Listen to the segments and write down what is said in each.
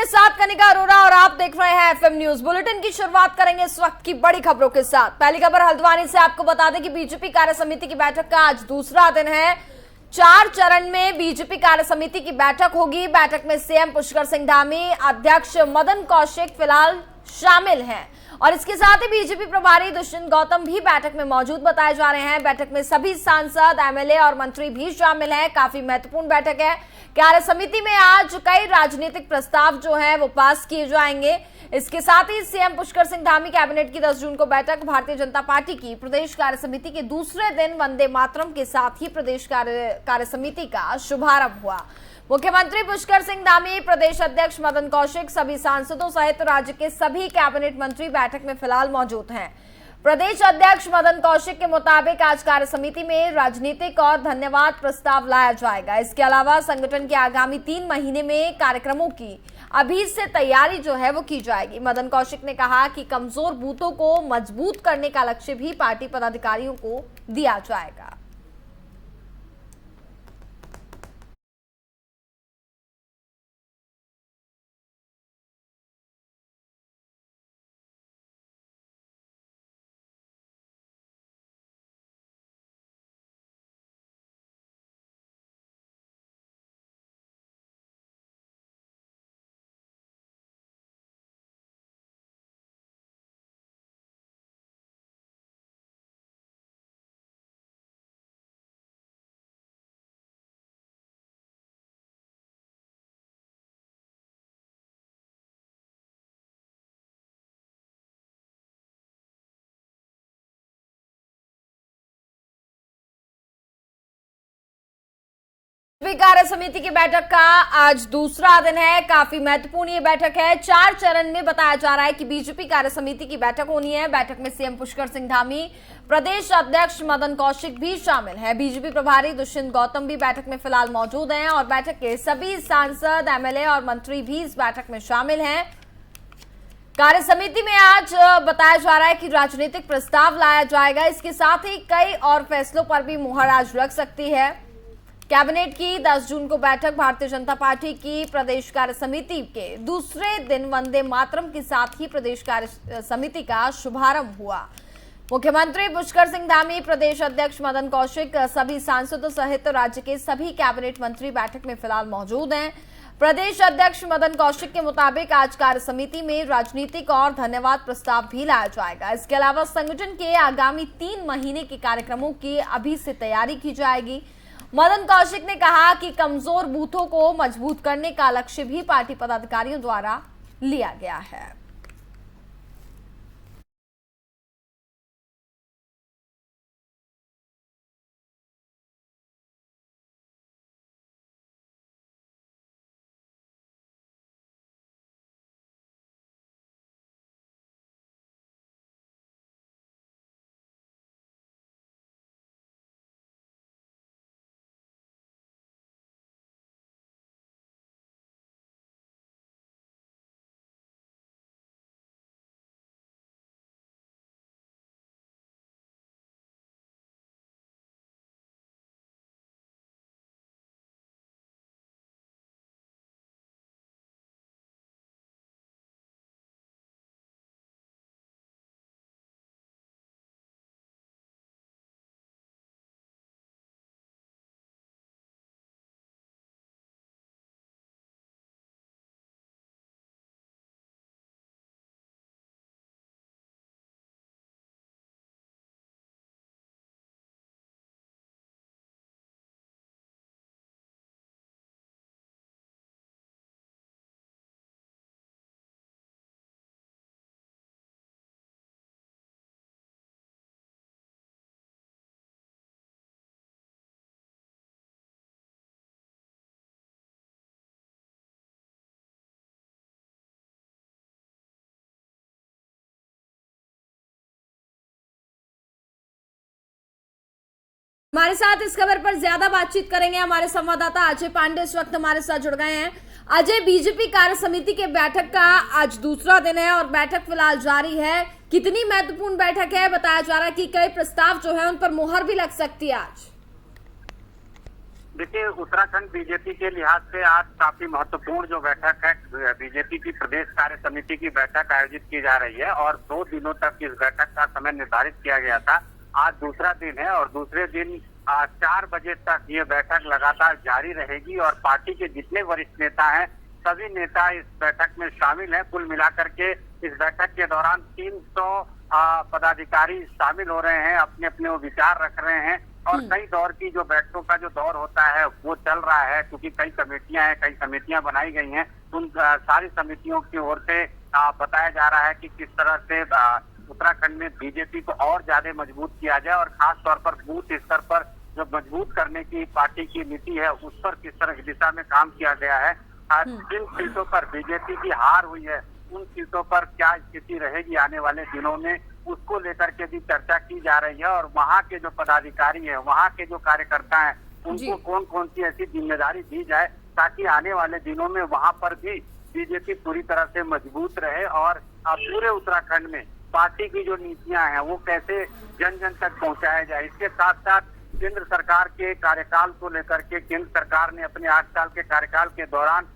साथ कनिका अरोरा और आप देख रहे हैं एफएम न्यूज बुलेटिन की शुरुआत करेंगे इस वक्त की बड़ी खबरों के साथ। पहली खबर हल्द्वानी से आपको बता दें कि बीजेपी कार्य समिति की बैठक का आज दूसरा दिन है। 4 चरण में बीजेपी कार्य समिति की बैठक होगी। बैठक में सीएम पुष्कर सिंह धामी, अध्यक्ष मदन कौशिक फिलहाल शामिल हैं और इसके साथ ही बीजेपी प्रभारी दुष्यंत गौतम भी बैठक में मौजूद बताए जा रहे हैं। बैठक में सभी सांसद, एमएलए और मंत्री भी शामिल हैं। काफी महत्वपूर्ण बैठक है। कार्य समिति में आज कई राजनीतिक प्रस्ताव जो है वो पास किए जाएंगे। इसके साथ ही सीएम पुष्कर सिंह धामी कैबिनेट की 10 जून को बैठक। भारतीय जनता पार्टी की प्रदेश कार्य समिति के दूसरे दिन वंदे मातरम के साथ ही प्रदेश कार्य समिति का शुभारंभ हुआ। मुख्यमंत्री पुष्कर सिंह धामी, प्रदेश अध्यक्ष मदन कौशिक, सभी सांसदों सहित राज्य के सभी कैबिनेट मंत्री बैठक में फिलहाल मौजूद हैं। प्रदेश अध्यक्ष मदन कौशिक के मुताबिक आज कार्य समिति में राजनीतिक और धन्यवाद प्रस्ताव लाया जाएगा। इसके अलावा संगठन के आगामी 3 महीने में कार्यक्रमों की अभी से तैयारी जो है वो की जाएगी। मदन कौशिक ने कहा कि कमजोर बूथों को मजबूत करने का लक्ष्य भी पार्टी पदाधिकारियों को दिया जाएगा। कार्य समिति की बैठक का आज दूसरा दिन है। काफी महत्वपूर्ण ये बैठक है। 4 चरण में बताया जा रहा है कि बीजेपी कार्य समिति की बैठक होनी है। बैठक में सीएम पुष्कर सिंह धामी, प्रदेश अध्यक्ष मदन कौशिक भी शामिल है। बीजेपी प्रभारी दुष्यंत गौतम भी बैठक में फिलहाल मौजूद हैं और बैठक के सभी सांसद, एमएलए और मंत्री भी इस बैठक में शामिल हैं। कार्य समिति में आज बताया जा रहा है कि राजनीतिक प्रस्ताव लाया जाएगा। इसके साथ ही कई और फैसलों पर भी मुहर आज लग सकती है। कैबिनेट की 10 जून को बैठक। भारतीय जनता पार्टी की प्रदेश कार्य समिति के दूसरे दिन वंदे मातरम के साथ ही प्रदेश कार्य समिति का शुभारंभ हुआ। मुख्यमंत्री पुष्कर सिंह धामी, प्रदेश अध्यक्ष मदन कौशिक, सभी सांसदों सहित राज्य के सभी कैबिनेट मंत्री बैठक में फिलहाल मौजूद हैं। प्रदेश अध्यक्ष मदन कौशिक के मुताबिक आज कार्य समिति में राजनीतिक और धन्यवाद प्रस्ताव भी लाया जाएगा। इसके अलावा संगठन के आगामी 3 महीने के कार्यक्रमों की अभी से तैयारी की जाएगी। मदन कौशिक ने कहा कि कमजोर बूथों को मजबूत करने का लक्ष्य भी पार्टी पदाधिकारियों द्वारा लिया गया है। हमारे साथ इस खबर पर ज्यादा बातचीत करेंगे हमारे संवाददाता अजय पांडे इस वक्त हमारे साथ जुड़ गए हैं। अजय, बीजेपी कार्य समिति के बैठक का आज दूसरा दिन है और बैठक फिलहाल जारी है। कितनी महत्वपूर्ण बैठक है? बताया जा रहा है कि कई प्रस्ताव जो है उन पर मुहर भी लग सकती है आज। देखिए, उत्तराखंड बीजेपी के लिहाज से आज काफी महत्वपूर्ण जो बैठक है, बीजेपी की प्रदेश कार्य समिति की बैठक आयोजित की जा रही है और 2 दिनों तक इस बैठक का समय निर्धारित किया गया था। आज दूसरा दिन है और दूसरे दिन 4 बजे तक ये बैठक लगातार जारी रहेगी और पार्टी के जितने वरिष्ठ नेता हैं, सभी नेता इस बैठक में शामिल हैं। कुल मिलाकर के इस बैठक के दौरान 300 पदाधिकारी शामिल हो रहे हैं, अपने अपने वो विचार रख रहे हैं और कई दौर की जो बैठकों का जो दौर होता है वो चल रहा है, क्योंकि कई कमेटियां हैं, कई समितियां बनाई गई हैं। उन सारी समितियों की ओर से बताया जा रहा है कि किस तरह से उत्तराखंड में बीजेपी को और ज्यादा मजबूत किया जाए और खास तौर पर बूथ स्तर पर जो मजबूत करने की पार्टी की नीति है उस पर किस तरह की दिशा में काम किया गया है। जिन सीटों पर बीजेपी की हार हुई है उन सीटों पर क्या स्थिति रहेगी आने वाले दिनों में, उसको लेकर के भी चर्चा की जा रही है और वहाँ के जो पदाधिकारी हैं, वहाँ के जो कार्यकर्ता हैं, उनको कौन कौन सी ऐसी जिम्मेदारी दी जाए ताकि आने वाले दिनों में वहाँ पर भी बीजेपी पूरी तरह से मजबूत रहे और पूरे उत्तराखंड में पार्टी की जो नीतियां हैं वो कैसे जन जन तक पहुँचाया जाए। इसके साथ साथ केंद्र सरकार के कार्यकाल को लेकर के केंद्र सरकार ने अपने 8 साल के कार्यकाल के दौरान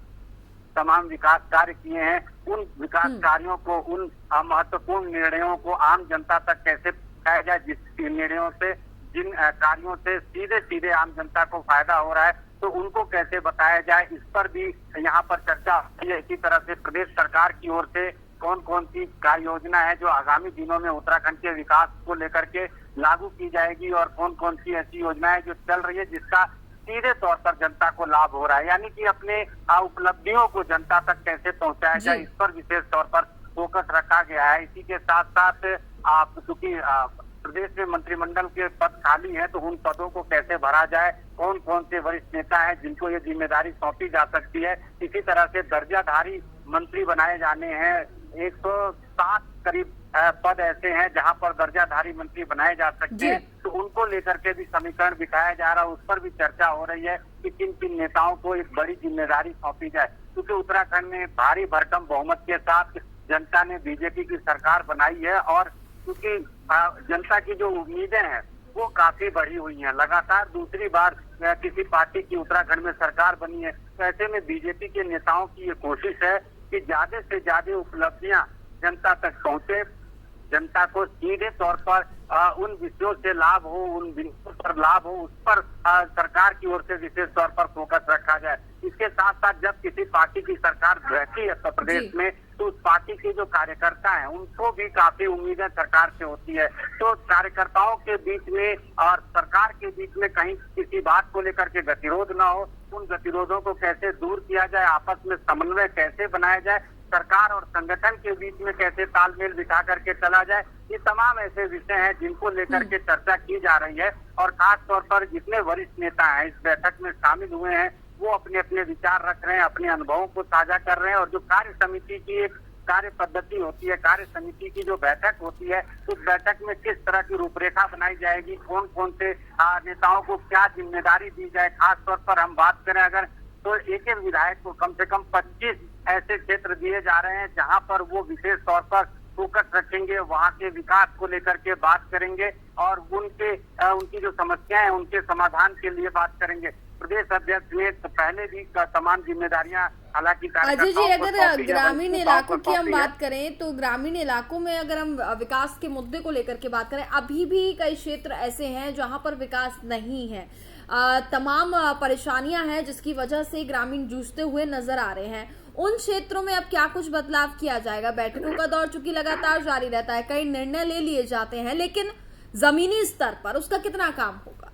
तमाम विकास कार्य किए हैं, उन विकास कार्यों को, उन महत्वपूर्ण निर्णयों को आम जनता तक कैसे पहुंचाया जाए, जिस निर्णयों से, जिन कार्यों से सीधे सीधे आम जनता को फायदा हो रहा है, तो उनको कैसे बताया जाए, इस पर भी यहाँ पर चर्चा हुई है। इसी तरह से प्रदेश सरकार की ओर से कौन कौन सी कार्य योजना है जो आगामी दिनों में उत्तराखंड के विकास को लेकर के लागू की जाएगी और कौन कौन सी ऐसी योजनाएं जो चल रही है जिसका सीधे तौर पर जनता को लाभ हो रहा है, यानी कि अपने उपलब्धियों को जनता तक कैसे पहुंचाया जाए, इस पर विशेष तौर पर फोकस रखा गया है। इसी के साथ साथ चूंकि प्रदेश में मंत्रिमंडल के पद खाली हैं तो उन पदों को कैसे भरा जाए, कौन कौन से वरिष्ठ नेता हैं जिनको ये जिम्मेदारी सौंपी जा सकती है। इसी तरह से दर्जाधारी मंत्री बनाए जाने हैं, 107 करीब पद ऐसे हैं जहां पर दर्जाधारी मंत्री बनाए जा सकते हैं, तो उनको लेकर के भी समीकरण बिठाया जा रहा है, उस पर भी चर्चा हो रही है कि किन किन नेताओं को एक बड़ी जिम्मेदारी सौंपी जाए। क्योंकि उत्तराखंड में भारी भरकम बहुमत के साथ जनता ने बीजेपी की सरकार बनाई है और क्योंकि जनता की जो उम्मीदें हैं वो काफी बढ़ी हुई हैं, लगातार दूसरी बार किसी पार्टी की उत्तराखंड में सरकार बनी है, तो ऐसे में बीजेपी के नेताओं की ये कोशिश है कि ज्यादा से ज्यादा उपलब्धियां जनता तक पहुंचे, जनता को सीधे तौर पर उन विषयों से लाभ हो, उन बिंदुओं पर लाभ हो, उस पर सरकार की ओर से विशेष तौर पर फोकस रखा जाए। इसके साथ साथ जब किसी पार्टी की सरकार रहती है प्रदेश में तो उस पार्टी के जो कार्यकर्ता हैं उनको भी काफी उम्मीदें सरकार से होती है, तो कार्यकर्ताओं के बीच में और सरकार के बीच में कहीं किसी बात को लेकर के गतिरोध ना हो, उन गतिरोधों को कैसे दूर किया जाए, आपस में समन्वय कैसे बनाया जाए, सरकार और संगठन के बीच में कैसे तालमेल बिठा करके चला जाए, ये तमाम ऐसे विषय हैं जिनको लेकर के चर्चा की जा रही है। और खास तौर पर जितने वरिष्ठ नेता हैं इस बैठक में शामिल हुए हैं वो अपने अपने विचार रख रहे हैं, अपने अनुभवों को साझा कर रहे हैं और जो कार्य समिति की एक कार्य पद्धति होती है, कार्य समिति की जो बैठक होती है, उस बैठक में किस तरह की रूपरेखा बनाई जाएगी, कौन कौन से नेताओं को क्या जिम्मेदारी दी जाए। खास तौर पर हम बात करें अगर तो एक एक विधायक को कम से कम 25 ऐसे क्षेत्र दिए जा रहे हैं जहां पर वो विशेष तौर पर फोकस रखेंगे, वहां के विकास को लेकर के बात करेंगे और उनकी जो समस्याएं हैं उनके समाधान के लिए बात करेंगे। प्रदेश अध्यक्ष ने तो पहले भी तमाम जिम्मेदारियां हालांकि अजय जी, अगर ग्रामीण इलाकों की हम बात करें तो ग्रामीण इलाकों में अगर हम विकास के मुद्दे को लेकर के बात करें, अभी भी कई क्षेत्र ऐसे हैं जहां पर विकास नहीं है, तमाम परेशानियां हैं जिसकी वजह से ग्रामीण जूझते हुए नजर आ रहे हैं। उन क्षेत्रों में अब क्या कुछ बदलाव किया जाएगा? बैठकों का दौर चूंकि लगातार जारी रहता है, कई निर्णय ले लिए जाते हैं, लेकिन जमीनी स्तर पर उसका कितना काम होगा?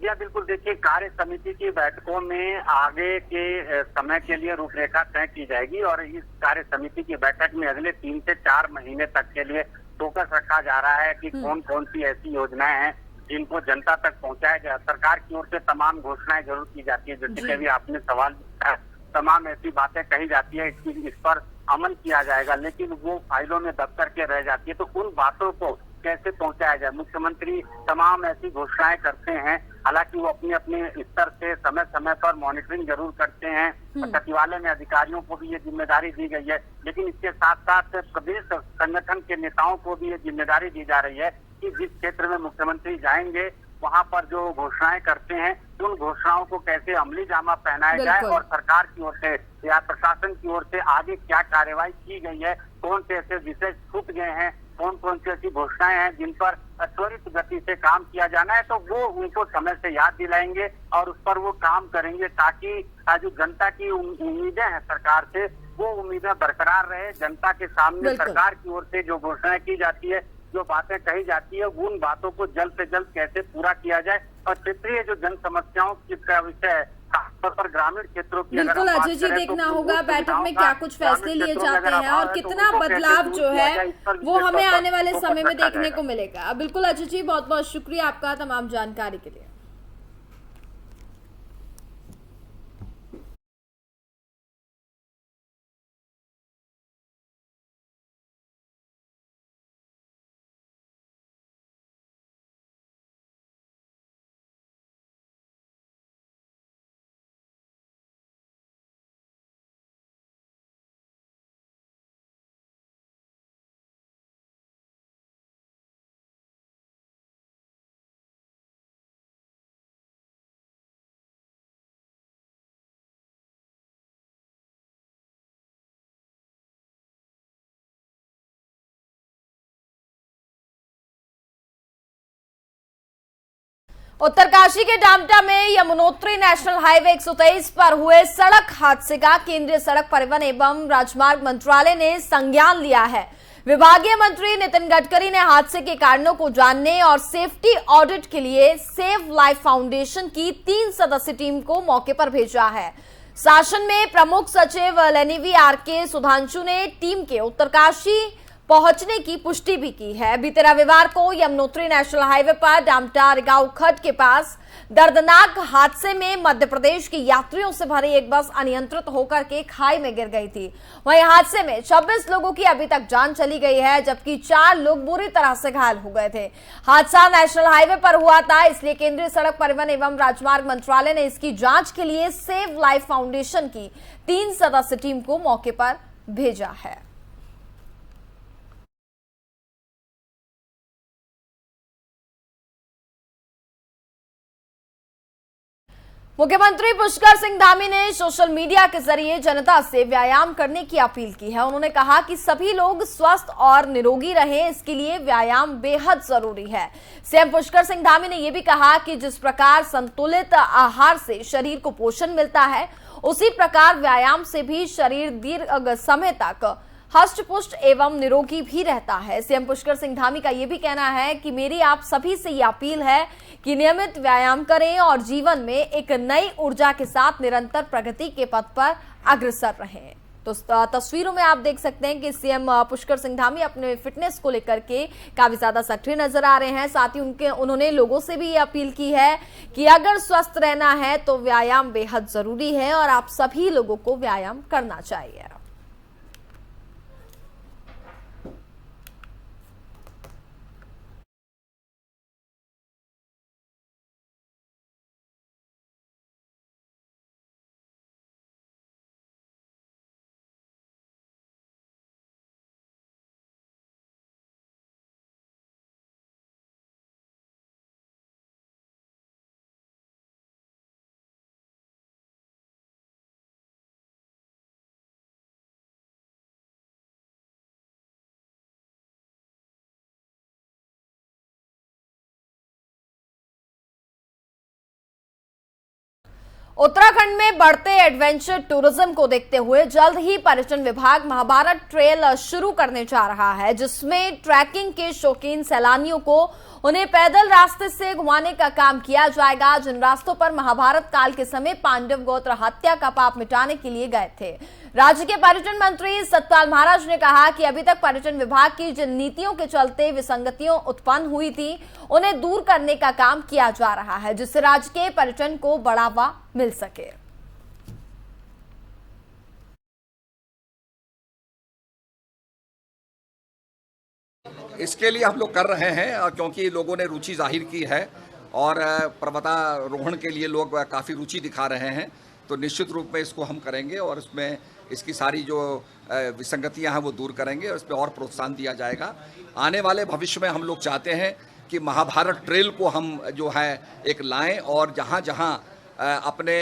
या बिल्कुल, देखिए, कार्य समिति की बैठकों में आगे के समय के लिए रूपरेखा तय की जाएगी और इस कार्य समिति की बैठक में अगले 3 से 4 महीने तक के लिए फोकस रखा जा रहा है कि कौन कौन सी ऐसी योजनाएं हैं जिनको जनता तक पहुंचाया जाए। सरकार की ओर से तमाम घोषणाएं जरूर की जाती है, जैसे कि अभी आपने सवाल किया, तमाम ऐसी बातें कही जाती है कि इस पर अमल किया जाएगा, लेकिन वो फाइलों में दब करके रह जाती है, तो उन बातों को कैसे पहुंचाया जाए। मुख्यमंत्री तमाम ऐसी घोषणाएं करते हैं, हालांकि वो अपने अपने स्तर से समय समय पर मॉनिटरिंग जरूर करते हैं, सचिवालय में अधिकारियों को भी ये जिम्मेदारी दी गई है, लेकिन इसके साथ साथ प्रदेश संगठन के नेताओं को भी ये जिम्मेदारी दी जा रही है कि जिस क्षेत्र में मुख्यमंत्री जाएंगे वहां पर जो घोषणाएं करते हैं उन घोषणाओं को कैसे अमली जामा पहनाया जाए और सरकार की ओर से या प्रशासन की ओर से आगे क्या कार्रवाई की गई है, कौन से ऐसे विषय छूट गए हैं, कौन कौन सी ऐसी घोषणाएं हैं जिन पर त्वरित गति से काम किया जाना है, तो वो उनको समय से याद दिलाएंगे और उस पर वो काम करेंगे ताकि जो जनता की उम्मीदें हैं सरकार से वो उम्मीदें बरकरार रहे। जनता के सामने सरकार की ओर से जो घोषणाएं की जाती है, जो बातें कही जाती है, उन बातों को जल्द से जल्द कैसे पूरा किया जाए और क्षेत्रीय जो जन समस्याओं का विषय है खासतौर पर ग्रामीण क्षेत्रों की बिल्कुल अजय जी, देखना होगा बैठक में क्या कुछ फैसले लिए जाते हैं और कितना बदलाव जो है वो हमें आने वाले समय में देखने को मिलेगा। बिल्कुल अजय जी, बहुत बहुत शुक्रिया आपका तमाम जानकारी के लिए। उत्तरकाशी के डामटा में यमुनोत्री नेशनल हाईवे 123 पर हुए सड़क हादसे का केंद्रीय सड़क परिवहन एवं राजमार्ग मंत्रालय ने संज्ञान लिया है। विभागीय मंत्री नितिन गडकरी ने हादसे के कारणों को जानने और सेफ्टी ऑडिट के लिए सेव लाइफ फाउंडेशन की 3 सदस्यीय टीम को मौके पर भेजा है। शासन में प्रमुख सचिव लेनिवी आरके सुधांशु ने टीम के उत्तरकाशी पहुंचने की पुष्टि भी की है। बीते रविवार को यमुनोत्री नेशनल हाईवे पर डामटा रिगांव खड्ड के पास दर्दनाक हादसे में मध्य प्रदेश के यात्रियों से भरी एक बस अनियंत्रित होकर के खाई में गिर गई थी। वहीं हादसे में 26 लोगों की अभी तक जान चली गई है, जबकि 4 लोग बुरी तरह से घायल हो गए थे। हादसा नेशनल हाईवे पर हुआ था, इसलिए केंद्रीय सड़क परिवहन एवं राजमार्ग मंत्रालय ने इसकी जांच के लिए सेव लाइफ फाउंडेशन की 3 सदस्यीय टीम को मौके पर भेजा है। मुख्यमंत्री पुष्कर सिंह धामी ने सोशल मीडिया के जरिए जनता से व्यायाम करने की अपील की है। उन्होंने कहा कि सभी लोग स्वस्थ और निरोगी रहें, इसके लिए व्यायाम बेहद जरूरी है। सीएम पुष्कर सिंह धामी ने यह भी कहा कि जिस प्रकार संतुलित आहार से शरीर को पोषण मिलता है, उसी प्रकार व्यायाम से भी शरीर दीर्घ समय तक हष्ट-पुष्ट एवं निरोगी भी रहता है। सीएम पुष्कर सिंह धामी का यह भी कहना है कि मेरी आप सभी से यह अपील है कि नियमित व्यायाम करें और जीवन में एक नई ऊर्जा के साथ निरंतर प्रगति के पथ पर अग्रसर रहें। तो तस्वीरों में आप देख सकते हैं कि सीएम पुष्कर सिंह धामी अपने फिटनेस को लेकर के काफी ज्यादा सक्रिय नजर आ रहे हैं। साथ ही उन्होंने लोगों से भी ये अपील की है कि अगर स्वस्थ रहना है तो व्यायाम बेहद जरूरी है और आप सभी लोगों को व्यायाम करना चाहिए। उत्तराखंड में बढ़ते एडवेंचर टूरिज्म को देखते हुए जल्द ही पर्यटन विभाग महाभारत ट्रेल शुरू करने जा रहा है, जिसमें ट्रैकिंग के शौकीन सैलानियों को उन्हें पैदल रास्ते से घुमाने का काम किया जाएगा, जिन रास्तों पर महाभारत काल के समय पांडव गोत्र हत्या का पाप मिटाने के लिए गए थे। राज्य के पर्यटन मंत्री सतपाल महाराज ने कहा कि अभी तक पर्यटन विभाग की जिन नीतियों के चलते विसंगतियों उत्पन्न हुई थी, उन्हें दूर करने का काम किया जा रहा है, जिससे राज्य के पर्यटन को बढ़ावा मिल सके। इसके लिए हम लोग कर रहे हैं क्योंकि लोगों ने रुचि जाहिर की है और पर्वतारोहण के लिए लोग काफ़ी रुचि दिखा रहे हैं, तो निश्चित रूप में इसको हम करेंगे और इसमें इसकी सारी जो विसंगतियां हैं वो दूर करेंगे और इसमें और प्रोत्साहन दिया जाएगा। आने वाले भविष्य में हम लोग चाहते हैं कि महाभारत ट्रेल को हम जो है एक लाएं और जहाँ जहाँ अपने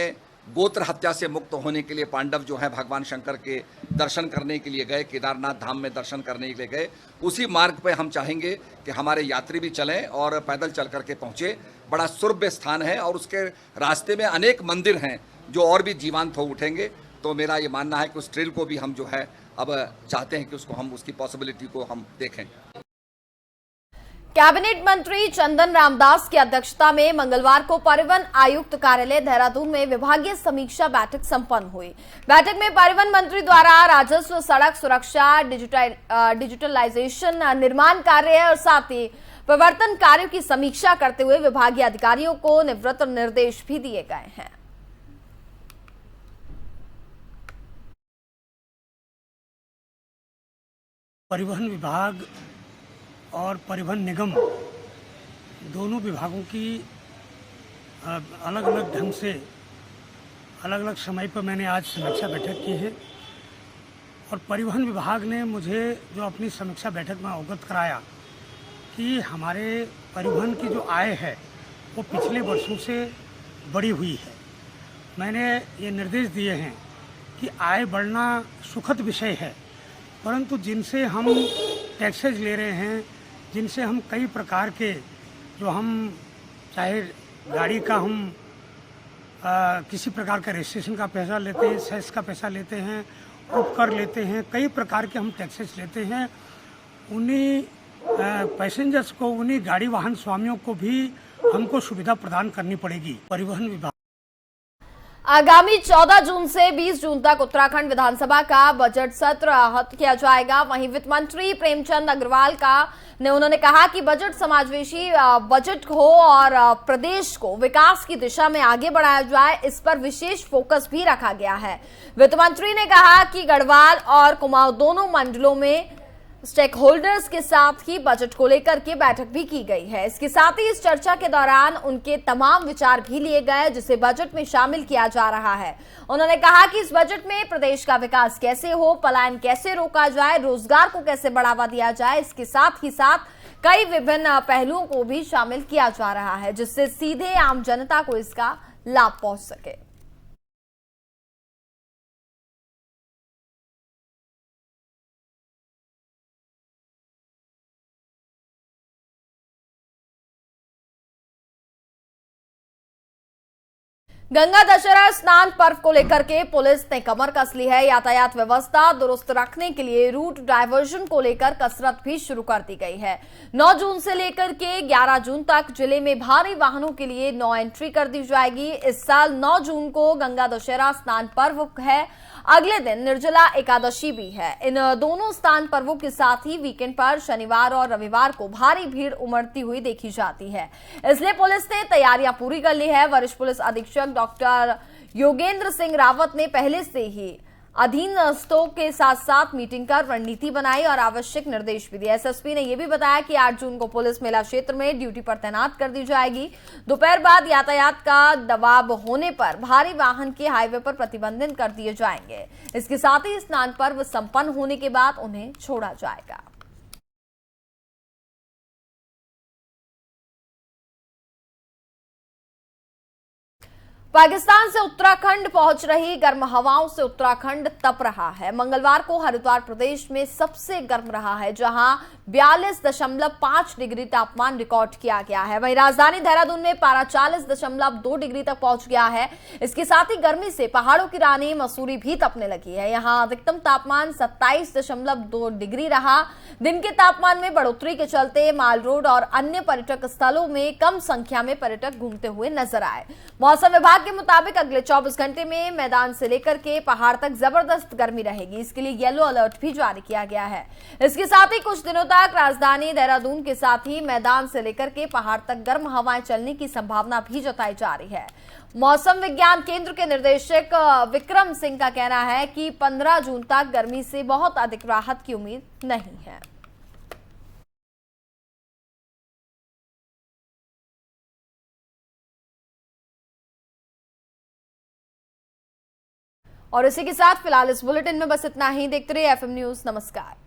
गोत्र हत्या से मुक्त होने के लिए पांडव जो है भगवान शंकर के दर्शन करने के लिए गए, केदारनाथ धाम में दर्शन करने के लिए गए, उसी मार्ग पे हम चाहेंगे कि हमारे यात्री भी चलें और पैदल चल करके पहुँचे। बड़ा सुरभ्य स्थान है और उसके रास्ते में अनेक मंदिर हैं जो और भी जीवंत हो उठेंगे। तो मेरा ये मानना है कि उस ट्रेल को भी हम जो है अब चाहते हैं कि उसको हम उसकी पॉसिबिलिटी को हम देखें। कैबिनेट मंत्री चंदन रामदास की अध्यक्षता में मंगलवार को परिवहन आयुक्त कार्यालय देहरादून में विभागीय समीक्षा बैठक संपन्न हुई। बैठक में परिवहन मंत्री द्वारा राजस्व, सड़क सुरक्षा, डिजिटलाइजेशन, निर्माण कार्य और साथ ही प्रवर्तन कार्यों की समीक्षा करते हुए विभागीय अधिकारियों को निवृत्त निर्देश भी दिए गए हैं। परिवहन विभाग और परिवहन निगम दोनों विभागों की अलग अलग ढंग से अलग अलग समय पर मैंने आज समीक्षा बैठक की है और परिवहन विभाग ने मुझे जो अपनी समीक्षा बैठक में अवगत कराया कि हमारे परिवहन की जो आय है वो पिछले वर्षों से बढ़ी हुई है। मैंने ये निर्देश दिए हैं कि आय बढ़ना सुखद विषय है, परंतु जिनसे हम टैक्सेज ले रहे हैं, जिनसे हम कई प्रकार के जो हम चाहे गाड़ी का हम किसी प्रकार का रजिस्ट्रेशन का पैसा लेते हैं, सेस का पैसा लेते हैं, उपकर लेते हैं, कई प्रकार के हम टैक्सेस लेते हैं, उन्हीं पैसेंजर्स को, उन्हीं गाड़ी वाहन स्वामियों को भी हमको सुविधा प्रदान करनी पड़ेगी। परिवहन विभाग आगामी 14 जून से 20 जून तक उत्तराखंड विधानसभा का बजट सत्र आहूत किया जाएगा। वहीं वित्त मंत्री प्रेमचंद अग्रवाल उन्होंने कहा कि बजट समावेशी बजट हो और प्रदेश को विकास की दिशा में आगे बढ़ाया जाए, इस पर विशेष फोकस भी रखा गया है। वित्त मंत्री ने कहा कि गढ़वाल और कुमाऊं दोनों मंडलों में स्टेक होल्डर्स के साथ ही बजट को लेकर के बैठक भी की गई है। इसके साथ ही इस चर्चा के दौरान उनके तमाम विचार भी लिए गए जिसे बजट में शामिल किया जा रहा है। उन्होंने कहा कि इस बजट में प्रदेश का विकास कैसे हो, पलायन कैसे रोका जाए, रोजगार को कैसे बढ़ावा दिया जाए, इसके साथ ही साथ कई विभिन्न पहलुओं को भी शामिल किया जा रहा है जिससे सीधे आम जनता को इसका लाभ पहुंच सके। गंगा दशहरा स्नान पर्व को लेकर के पुलिस ने कमर कस ली है। यातायात व्यवस्था दुरुस्त रखने के लिए रूट डायवर्जन को लेकर कसरत भी शुरू कर दी गई है। 9 जून से लेकर के 11 जून तक जिले में भारी वाहनों के लिए नो एंट्री कर दी जाएगी। इस साल 9 जून को गंगा दशहरा स्नान पर्व है, अगले दिन निर्जला एकादशी भी है। इन दोनों स्नान पर्वों के साथ ही वीकेंड पर शनिवार और रविवार को भारी भीड़ उमड़ती हुई देखी जाती है, इसलिए पुलिस ने तैयारियां पूरी कर ली है। वरिष्ठ पुलिस अधीक्षक डॉक्टर योगेंद्र सिंह रावत ने पहले से ही अधीनस्थों के साथ साथ मीटिंग कर रणनीति बनाई और आवश्यक निर्देश भी दिए। एसएसपी ने यह भी बताया कि 8 जून को पुलिस मेला क्षेत्र में ड्यूटी पर तैनात कर दी जाएगी। दोपहर बाद यातायात का दबाव होने पर भारी वाहन के हाईवे पर प्रतिबंधित कर दिए जाएंगे। इसके साथ ही स्नान पर्व संपन्न होने के बाद उन्हें छोड़ा जाएगा। पाकिस्तान से उत्तराखंड पहुंच रही गर्म हवाओं से उत्तराखंड तप रहा है। मंगलवार को हरिद्वार प्रदेश में सबसे गर्म रहा है, जहां 42.5 डिग्री तापमान रिकॉर्ड किया गया है। वहीं राजधानी देहरादून में पारा 40.2 डिग्री तक पहुंच गया है। इसके साथ ही गर्मी से पहाड़ों की रानी मसूरी भी तपने लगी है। यहां अधिकतम तापमान 27.2 डिग्री रहा। दिन के तापमान में बढ़ोतरी के चलते माल रोड और अन्य पर्यटक स्थलों में कम संख्या में पर्यटक घूमते हुए नजर आए। मौसम विभाग के मुताबिक अगले 24 घंटे में मैदान से लेकर के पहाड़ तक जबरदस्त गर्मी रहेगी। इसके लिए येलो अलर्ट भी जारी किया गया है। इसके साथ ही कुछ दिनों तक राजधानी देहरादून के साथ ही मैदान से लेकर के पहाड़ तक गर्म हवाएं चलने की संभावना भी जताई जा रही है। मौसम विज्ञान केंद्र के निदेशक विक्रम सिंह का कहना है कि 15 जून तक गर्मी से बहुत अधिक राहत की उम्मीद नहीं है। और इसी के साथ फिलहाल इस बुलेटिन में बस इतना ही। देखते रहिए एफएम न्यूज। नमस्कार।